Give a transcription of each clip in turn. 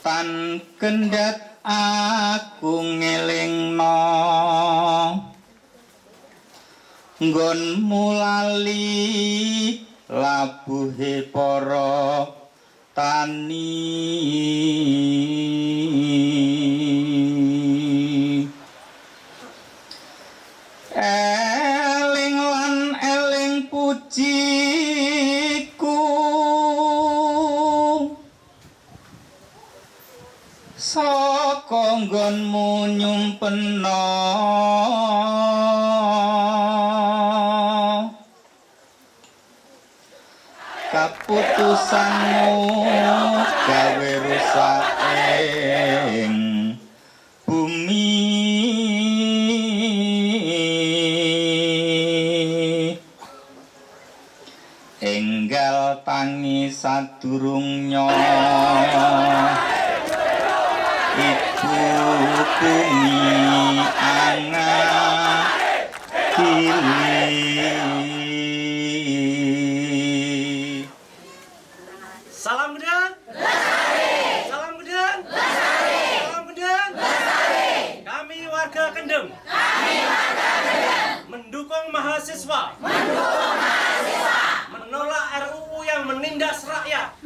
Tan kendhat aku ngelingno nggonmu lali labuhe para tani eling lan eling pujiku saka nggonmu nyumpena kaputusanmu gawe rusak ing bumi enggal tangi sadurungnya ibu bumi anak kili. Salam Gedang. Salam Gedang. Salam Gedang. Kami warga Kendeng. Mendukung mahasiswa. Menolak RUU yang menindas rakyat.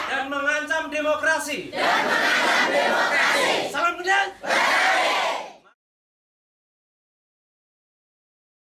Dan mengancam demokrasi.